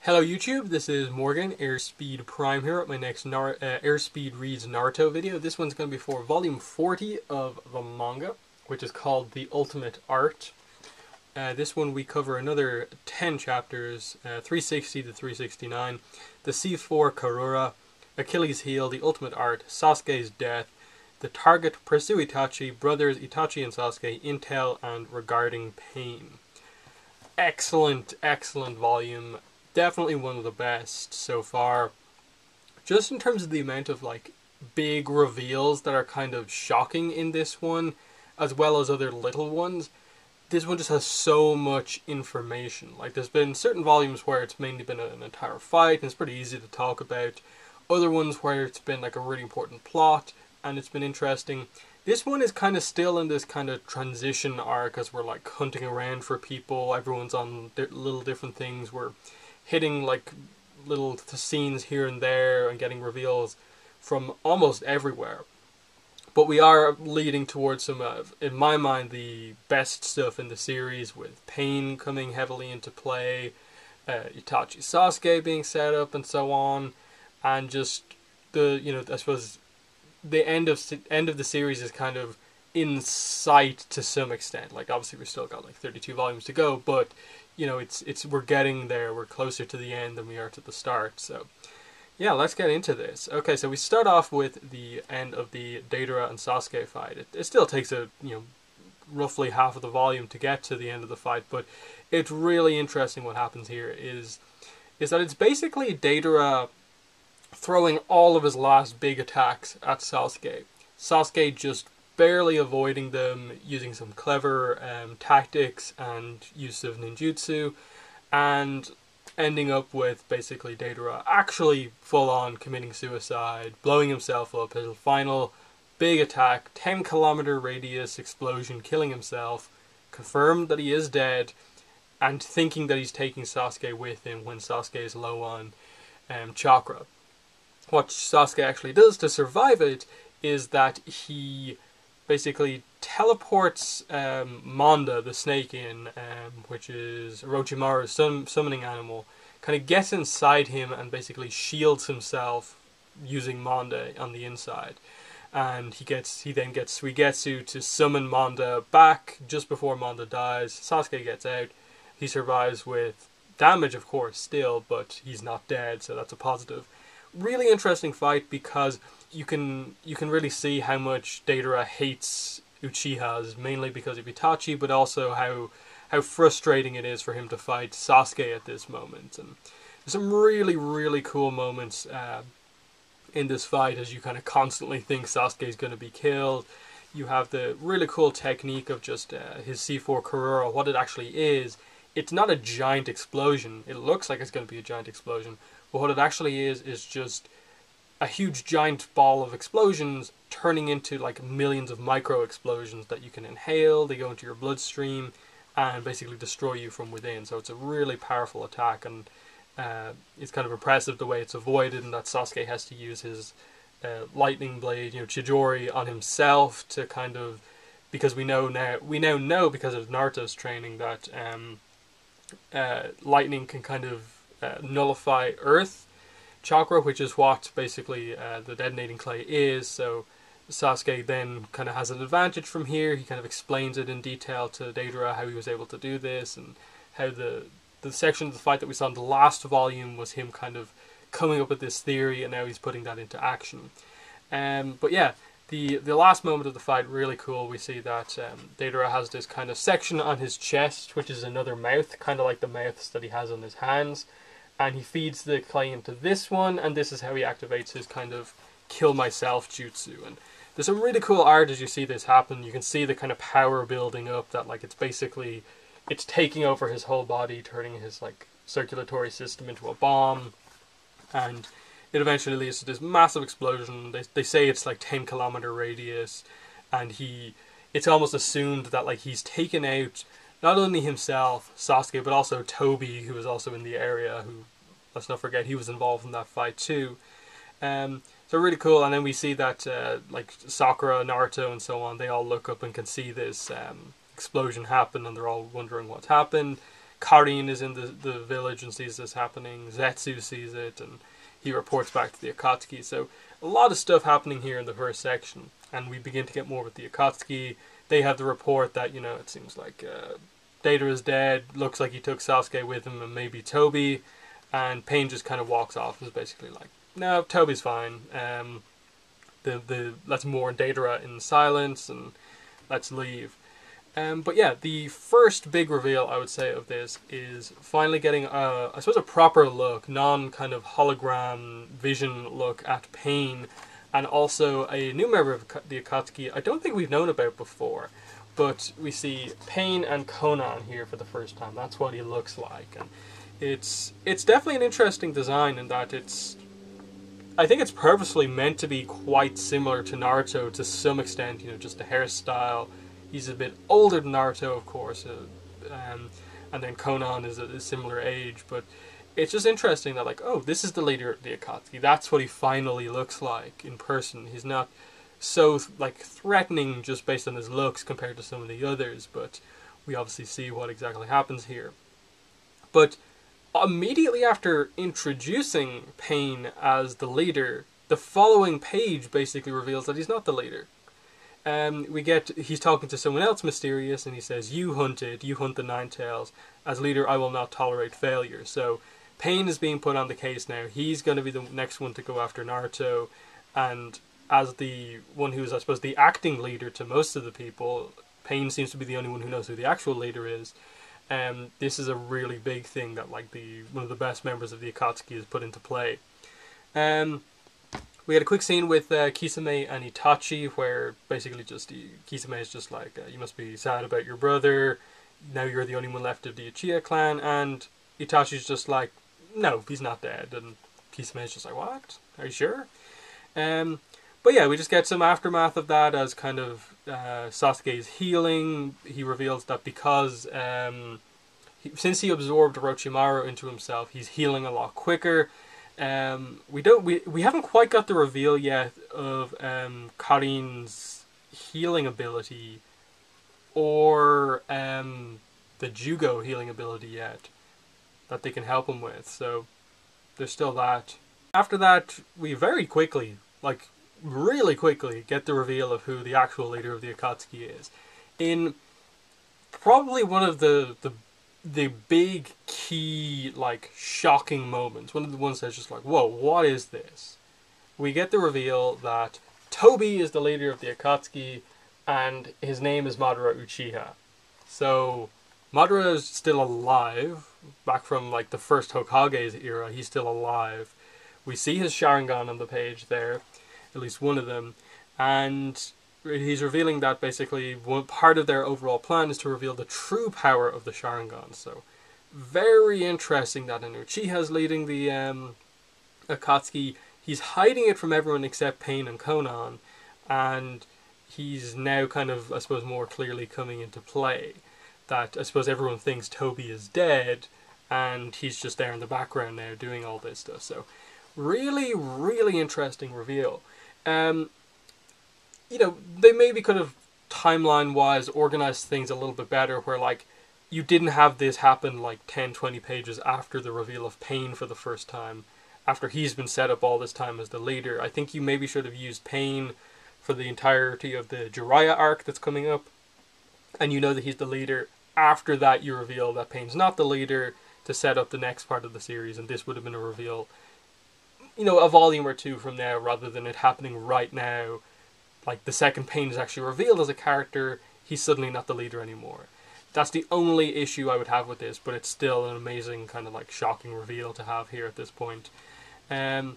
Hello YouTube, this is Morgan, Airspeed Prime here at my next Airspeed Reads Naruto video. This one's going to be for volume 40 of the manga, which is called The Ultimate Art. This one we cover another 10 chapters, 360 to 369, the C4 Karura, Achilles' Heel, The Ultimate Art, Sasuke's Death, The Target, Pursue Itachi, Brothers Itachi and Sasuke, Intel, and Regarding Pain. Excellent volume. Definitely one of the best so far. Just in terms of the amount of big reveals that are kind of shocking in this one, as well as other little ones. This one just has so much information. There's been certain volumes where it's mainly been an entire fight and it's pretty easy to talk about. Other ones where it's been a really important plot and it's been interesting. This one is kind of still in this kind of transition arc as we're hunting around for people. Everyone's on little different things. We're hitting little scenes here and there and getting reveals from almost everywhere. But we are leading towards some of, in my mind, the best stuff in the series, with Pain coming heavily into play, Itachi Sasuke being set up and so on, and just I suppose the end of the series is kind of in sight to some extent. Obviously we've still got 32 volumes to go, but we're getting there. We're closer to the end than we are to the start. So yeah, let's get into this. Okay, so we start off with the end of the Deidara and Sasuke fight. It still takes roughly half of the volume to get to the end of the fight, but it's really interesting. What happens here is that it's basically Deidara throwing all of his last big attacks at Sasuke. Sasuke just barely avoiding them, using some clever tactics and use of ninjutsu, and ending up with basically Deidara actually full on committing suicide, blowing himself up, his final big attack, 10-kilometer radius explosion, killing himself, confirmed that he is dead, and thinking that he's taking Sasuke with him when Sasuke is low on chakra. What Sasuke actually does to survive it is that he basically teleports Manga, the snake, in, which is Orochimaru's summoning animal, kind of gets inside him and basically shields himself using Manga on the inside. And he then gets Suigetsu to summon Manga back just before Manga dies. Sasuke gets out. He survives with damage, of course, still, but he's not dead, so that's a positive. Really interesting fight because you can really see how much Deidara hates Uchihas, mainly because of Itachi, but also how frustrating it is for him to fight Sasuke at this moment. And there's some really cool moments in this fight as you kind of constantly think Sasuke's going to be killed. You have the really cool technique of just his C4 Karura. What it actually is, it's not a giant explosion. It looks like it's going to be a giant explosion, but what it actually is just a huge giant ball of explosions turning into millions of micro explosions that you can inhale. They go into your bloodstream and basically destroy you from within. So it's a really powerful attack, and it's kind of impressive the way it's avoided, and that Sasuke has to use his lightning blade, Chidori, on himself to kind of, because we now know because of Naruto's training that lightning can kind of nullify earth chakra, which is what basically the detonating clay is. So Sasuke then kind of has an advantage from here. He kind of explains it in detail to Deidara how he was able to do this, and how the section of the fight that we saw in the last volume was him kind of coming up with this theory, and now he's putting that into action. But yeah, the last moment of the fight, really cool. We see that Deidara has this kind of section on his chest, which is another mouth, kind of like the mouths that he has on his hands. And he feeds the clay into this one, and this is how he activates his kind of kill myself jutsu. And there's some really cool art as you see this happen. You can see the kind of power building up, that it's taking over his whole body, turning his circulatory system into a bomb, and it eventually leads to this massive explosion. They say it's 10-kilometer radius, and it's almost assumed that he's taken out not only himself, Sasuke, but also Toby, who was also in the area, who, let's not forget, he was involved in that fight too. So really cool. And then we see that Sakura, Naruto, and so on, they all look up and can see this explosion happen, and they're all wondering what's happened. Karin is in the village and sees this happening. Zetsu sees it, and he reports back to the Akatsuki. So a lot of stuff happening here in the first section, and we begin to get more with the Akatsuki. They have the report that, you know, it seems like Deidara is dead, looks like he took Sasuke with him and maybe Toby, and Pain just kind of walks off and is basically like, no, Toby's fine. Let's mourn Deidara in silence and let's leave. But yeah, the first big reveal, I would say, of this is finally getting, I suppose, a proper look, non-kind of hologram vision look at Pain, and also a new member of the Akatsuki I don't think we've known about before, but we see Pain and Conan here for the first time. That's what he looks like, and it's definitely an interesting design in that I think it's purposefully meant to be quite similar to Naruto to some extent, you know, just the hairstyle. He's a bit older than Naruto, of course, and then Conan is a similar age, but it's just interesting that, like, oh, this is the leader of the Akatsuki. That's what he finally looks like in person. He's not so, like, threatening just based on his looks compared to some of the others, but we obviously see what exactly happens here. But immediately after introducing Pain as the leader, the following page basically reveals that he's not the leader. He's talking to someone else mysterious, and he says, you hunt the Nine Tails. As leader, I will not tolerate failure. So Pain is being put on the case now. He's going to be the next one to go after Naruto, and as the one who's, I suppose, the acting leader to most of the people, Pain seems to be the only one who knows who the actual leader is. This is a really big thing that, like, one of the best members of the Akatsuki has put into play. We had a quick scene with Kisame and Itachi, where basically Kisame is just like, you must be sad about your brother, now you're the only one left of the Uchiha clan, and Itachi's just like, no, he's not dead, and Kisame is just like, what? Are you sure? But yeah, we just get some aftermath of that as kind of Sasuke's healing. He reveals that because, since he absorbed Orochimaru into himself, he's healing a lot quicker. We haven't quite got the reveal yet of Karin's healing ability or the Jugo healing ability yet that they can help him with, so there's still that. After that, we very quickly, like really quickly, get the reveal of who the actual leader of the Akatsuki is. In probably one of the big key, like, shocking moments, one of the ones that's just like, whoa, what is this? We get the reveal that Toby is the leader of the Akatsuki, and his name is Madara Uchiha. So Madara is still alive, back from, like, the first Hokage's era. He's still alive. We see his Sharingan on the page there, at least one of them, and he's revealing that basically one part of their overall plan is to reveal the true power of the Sharingan. So very interesting that an Uchiha is leading the Akatsuki. He's hiding it from everyone except Pain and Conan, and he's now kind of, I suppose, more clearly coming into play. That I suppose everyone thinks Toby is dead, and he's just there in the background now doing all this stuff. So really, really interesting reveal. You know, they maybe could have, timeline-wise, organized things a little bit better, where, like, you didn't have this happen, like, 10, 20 pages after the reveal of Pain for the first time, after he's been set up all this time as the leader. I think you maybe should have used Pain for the entirety of the Jiraiya arc that's coming up, and you know that he's the leader. After that, you reveal that Pain's not the leader to set up the next part of the series, and this would have been a reveal, you know, a volume or two from now, rather than it happening right now. Like, the second Pain is actually revealed as a character, he's suddenly not the leader anymore. That's the only issue I would have with this, but it's still an amazing kind of, like, shocking reveal to have here at this point. But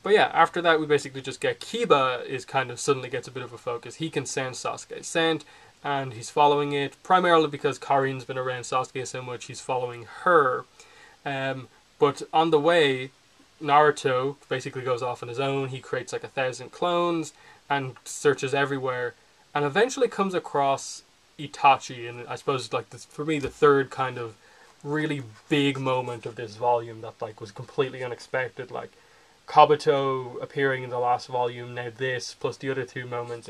yeah, after that we basically just get Kiba is kind of suddenly gets a bit of a focus. He can sense Sasuke's scent, and he's following it, primarily because Karin's been around Sasuke so much, he's following her. But on the way, Naruto basically goes off on his own. He creates like 1,000 clones and searches everywhere, and eventually comes across Itachi. And I suppose, like, this, for me, the third kind of really big moment of this volume that, like, was completely unexpected. Like, Kabuto appearing in the last volume, now this, plus the other two moments.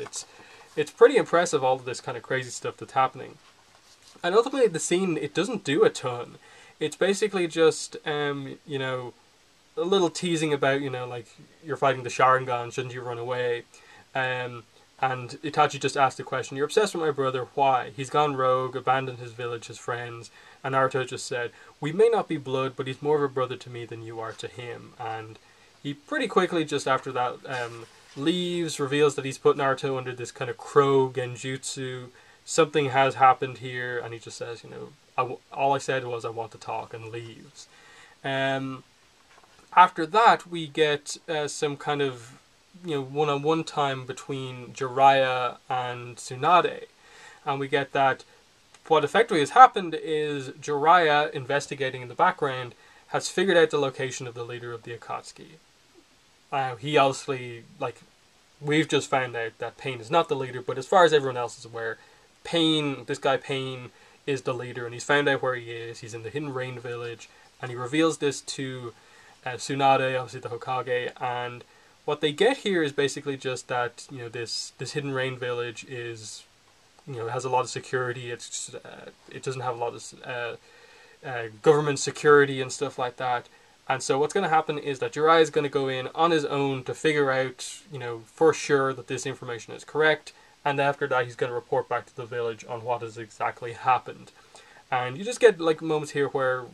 It's pretty impressive, all of this kind of crazy stuff that's happening. And ultimately, the scene, it doesn't do a ton. It's basically just, you know, a little teasing about, you know, like, you're fighting the Sharingan, shouldn't you run away? Um, and Itachi just asked the question, you're obsessed with my brother, why? He's gone rogue, abandoned his village, his friends. And Naruto just said, we may not be blood, but he's more of a brother to me than you are to him. And he pretty quickly, just after that, leaves, reveals that he's put Naruto under this kind of crow genjutsu. Something has happened here, and he just says, you know, all I said was I want to talk, and leaves. After that, we get some kind of, you know, one-on-one time between Jiraiya and Tsunade. And we get that what effectively has happened is Jiraiya, investigating in the background, has figured out the location of the leader of the Akatsuki. He obviously, like, we've just found out that Pain is not the leader, but as far as everyone else is aware, this guy Pain, is the leader, and he's found out where he is. He's in the Hidden Rain village, and he reveals this to Tsunade, obviously the Hokage, and what they get here is basically just that, you know, this Hidden Rain village is, you know, has a lot of security. It's just, it doesn't have a lot of government security and stuff like that. And so what's going to happen is that Jiraiya is going to go in on his own to figure out, you know, for sure that this information is correct. And after that, he's going to report back to the village on what has exactly happened. And you just get, like, moments here where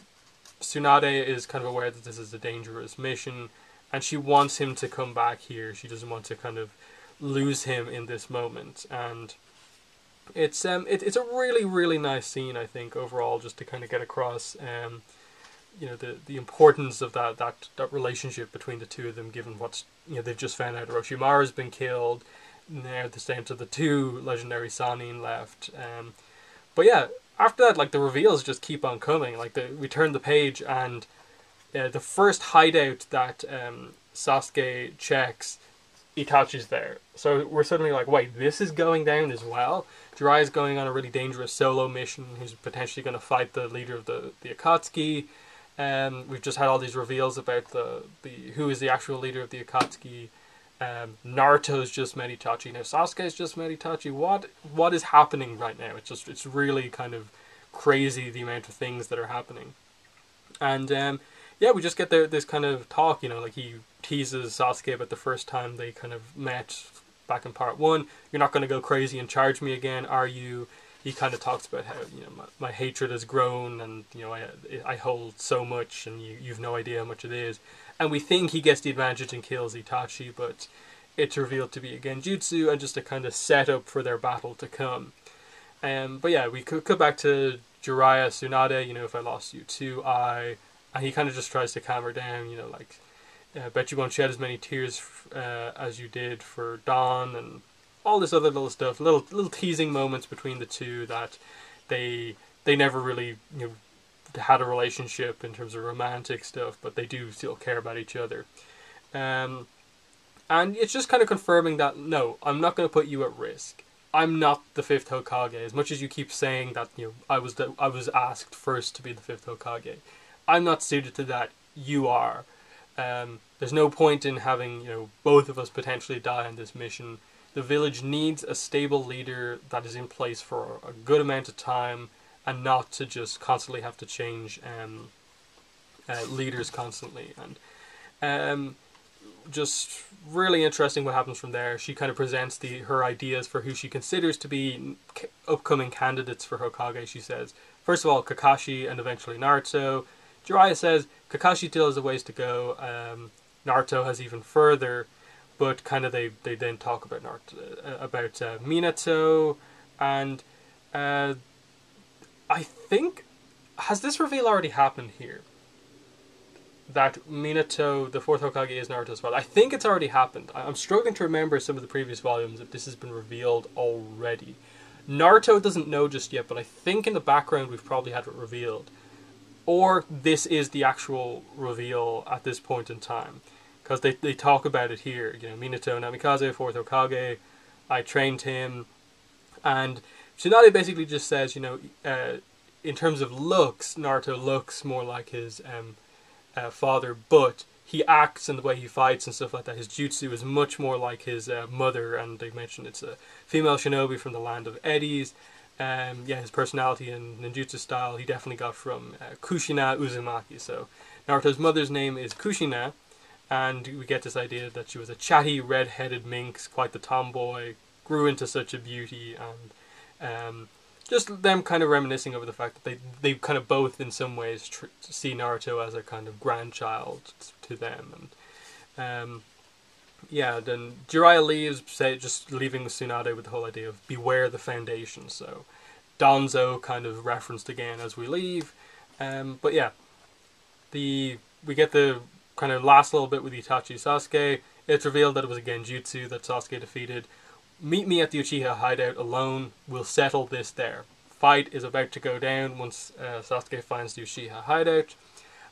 Tsunade is kind of aware that this is a dangerous mission, and she wants him to come back here. She doesn't want to kind of lose him in this moment. And it's a really, really nice scene, I think, overall, just to kind of get across, you know, the importance of that relationship between the two of them, given what's, you know, they've just found out Orochimaru's been killed. Now the same to the two legendary Sannin left. But yeah, after that, like, the reveals just keep on coming. Like, we turn the page, and the first hideout that Sasuke checks, Itachi's there. So we're suddenly like, wait, this is going down as well? Jiraiya's going on a really dangerous solo mission. He's potentially going to fight the leader of the Akatsuki. We've just had all these reveals about who is the actual leader of the Akatsuki. Naruto's just met Itachi. Now Sasuke's just met Itachi. What is happening right now? It's really kind of crazy, the amount of things that are happening. And yeah, we just get this kind of talk, you know, like, he teases Sasuke about the first time they kind of met back in part 1. You're not going to go crazy and charge me again, are you? He kind of talks about how, you know, my hatred has grown, and, you know, I hold so much, and you've no idea how much it is. And we think he gets the advantage and kills Itachi, but it's revealed to be a genjutsu and just a kind of setup for their battle to come. But yeah, we could cut back to Jiraiya, Tsunade, you know, if I lost you too, and he kind of just tries to calm her down, you know, like, bet you won't shed as many tears as you did for Dawn, and all this other little stuff, little teasing moments between the two that they never really, you know, had a relationship in terms of romantic stuff, but they do still care about each other. And it's just kind of confirming that, no, I'm not going to put you at risk. I'm not the 5th Hokage, as much as you keep saying that, you know, I was asked first to be the 5th Hokage. I'm not suited to that. You are. There's no point in having, you know, both of us potentially die on this mission. The village needs a stable leader that is in place for a good amount of time, and not to just constantly have to change leaders constantly. And just really interesting what happens from there. She kind of presents her ideas for who she considers to be upcoming candidates for Hokage. She says, first of all, Kakashi, and eventually Naruto. Jiraiya says Kakashi still has a ways to go. Naruto has even further, but kind of they then talk about Minato, and I think, has this reveal already happened here? That Minato, the 4th Hokage, is Naruto's father. I think it's already happened. I'm struggling to remember some of the previous volumes if this has been revealed already. Naruto doesn't know just yet, but I think in the background we've probably had it revealed. Or this is the actual reveal at this point in time. Because they talk about it here. You know, Minato Namikaze, 4th Hokage, I trained him. And Tsunade basically just says, you know, in terms of looks, Naruto looks more like his father, but he acts and the way he fights and stuff like that. His jutsu is much more like his mother, and they mentioned it's a female shinobi from the land of Eddies. Yeah, his personality and ninjutsu style he definitely got from Kushina Uzumaki. So Naruto's mother's name is Kushina, and we get this idea that she was a chatty, red-headed minx, quite the tomboy, grew into such a beauty, and just them kind of reminiscing over the fact that they kind of both in some ways see Naruto as a kind of grandchild to them. And yeah, then Jiraiya leaves, just leaving Tsunade with the whole idea of beware the foundation. So Danzo kind of referenced again as we leave. But yeah, we get the kind of last little bit with Itachi Sasuke. It's revealed that it was a genjutsu that Sasuke defeated. Meet me at the Uchiha hideout alone. We'll settle this there. Fight is about to go down once Sasuke finds the Uchiha hideout.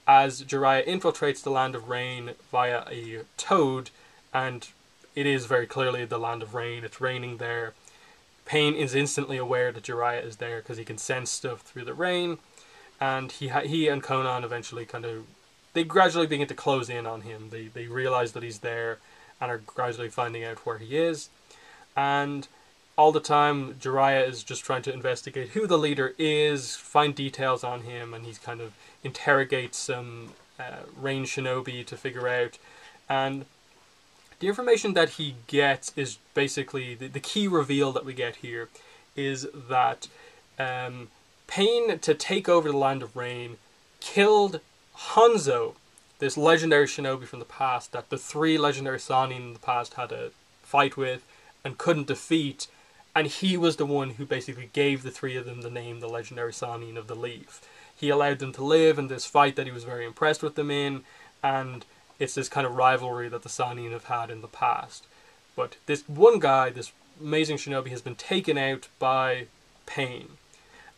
As Jiraiya infiltrates the Land of Rain via a toad, and it is very clearly the Land of Rain. It's raining there. Pain is instantly aware that Jiraiya is there because he can sense stuff through the rain, and he and Conan eventually they gradually begin to close in on him. They realize that he's there and are gradually finding out where he is. And all the time, Jiraiya is just trying to investigate who the leader is, find details on him, and he's kind of interrogates some Rain Shinobi to figure out. And the information that he gets is basically the key reveal that we get here is that Pain, to take over the Land of Rain, killed Hanzo, this legendary shinobi from the past that the 3 legendary Sannin in the past had a fight with and couldn't defeat, and he was the one who basically gave the 3 of them the name the legendary Sannin of the Leaf. He allowed them to live in this fight that he was very impressed with them in, and it's this kind of rivalry that the Sannin have had in the past. But this one guy, this amazing shinobi, has been taken out by Pain.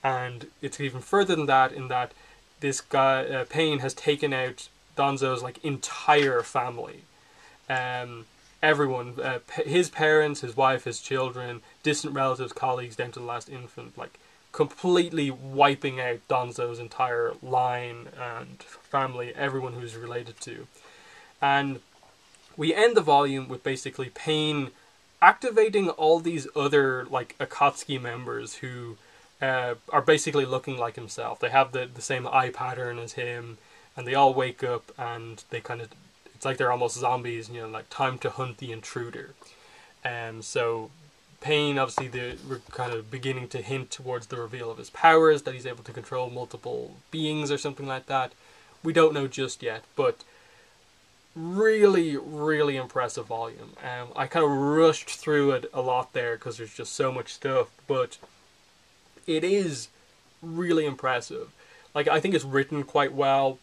And it's even further than that, in that this guy, Pain, has taken out Danzo's entire family. Everyone, his parents, his wife, his children, distant relatives, colleagues, down to the last infant, completely wiping out Danzo's entire line and family, everyone who's related to. And we end the volume with basically Pain activating all these other Akatsuki members who are basically looking like himself. They have the same eye pattern as him, and they all wake up and they it's like they're almost zombies, time to hunt the intruder. So Pain, obviously, we're kind of beginning to hint towards the reveal of his powers, that he's able to control multiple beings or something like that. We don't know just yet, but really, really impressive volume. I kind of rushed through it a lot there because there's just so much stuff, but it is really impressive. I think it's written quite well.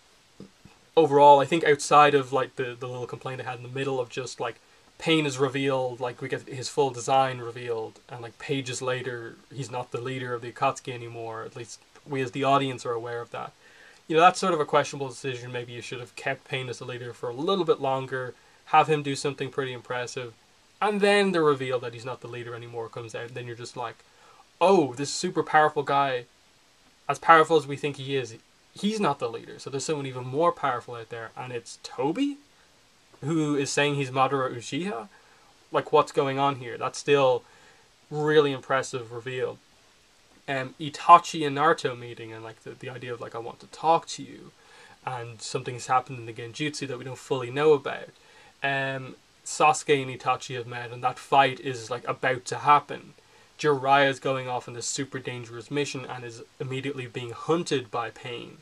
Overall, I think outside of the little complaint I had in the middle of just Pain is revealed, we get his full design revealed, and pages later he's not the leader of the Akatsuki anymore. At least we as the audience are aware of that. That's sort of a questionable decision. Maybe you should have kept Pain as the leader for a little bit longer, have him do something pretty impressive, and then the reveal that he's not the leader anymore comes out, and then you're just oh, this super powerful guy, as powerful as we think he is, he's not the leader. So there's someone even more powerful out there, and it's Toby, who is saying he's Madara Uchiha? What's going on here? That's still really impressive reveal. Itachi and Naruto meeting, and the idea of I want to talk to you, and something's happened in the genjutsu that we don't fully know about. Sasuke and Itachi have met, and that fight is about to happen. Jiraiya's going off on this super dangerous mission and is immediately being hunted by Pain.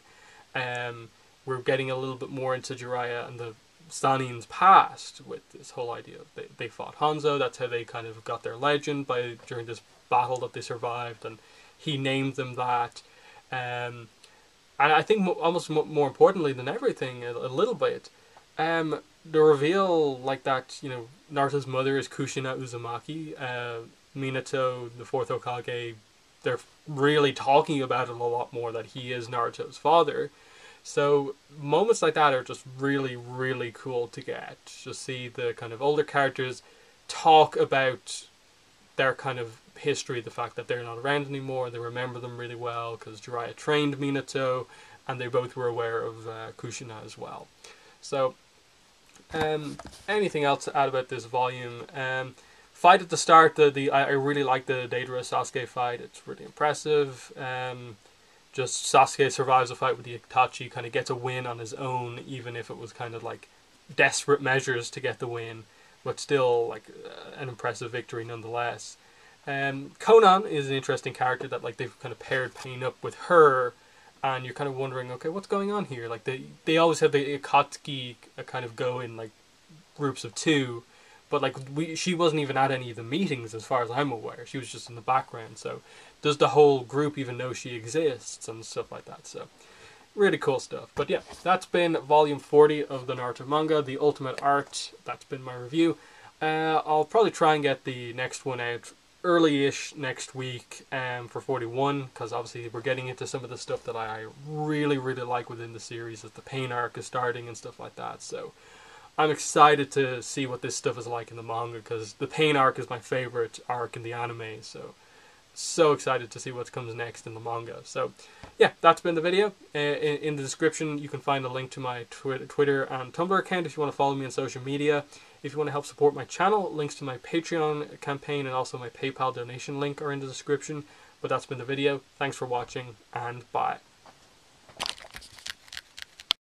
We're getting a little bit more into Jiraiya and the Sannin's past with this whole idea of they fought Hanzo. That's how they kind of got their legend during this battle that they survived, and he named them that. And I think almost more importantly than everything, a little bit, the reveal that Naruto's mother is Kushina Uzumaki. Minato, the 4th Hokage, they're really talking about it a lot more, that he is Naruto's father. So moments like that are just really, really cool to get. Just see the kind of older characters talk about their kind of history, the fact that they're not around anymore. They remember them really well because Jiraiya trained Minato, and they both were aware of Kushina as well. So, anything else to add about this volume? fight at the start, I really like the Deidara Sasuke fight. It's really impressive. Just Sasuke survives a fight with the Itachi, kind of gets a win on his own, even if it was kind of like desperate measures to get the win, but still like an impressive victory nonetheless. Conan is an interesting character that like they've kind of paired Pain up with her, and you're kind of wondering, okay, what's going on here? Like they always have the Akatsuki kind of go in like groups of two, but like she wasn't even at any of the meetings as far as I'm aware. She was just in the background. So does the whole group even know she exists and stuff like that? So really cool stuff. But yeah, that's been volume 40 of the Naruto manga, the ultimate art. That's been my review. I'll probably try and get the next one out early-ish next week for 41, because obviously we're getting into some of the stuff that I really, really like within the series, as the Pain arc is starting and stuff like that. So I'm excited to see what this stuff is like in the manga, because the Pain arc is my favorite arc in the anime. So excited to see what comes next in the manga. So yeah, that's been the video. In the description you can find a link to my Twitter and Tumblr account if you want to follow me on social media. If you want to help support my channel, links to my Patreon campaign and also my PayPal donation link are in the description. But that's been the video. Thanks for watching, and bye.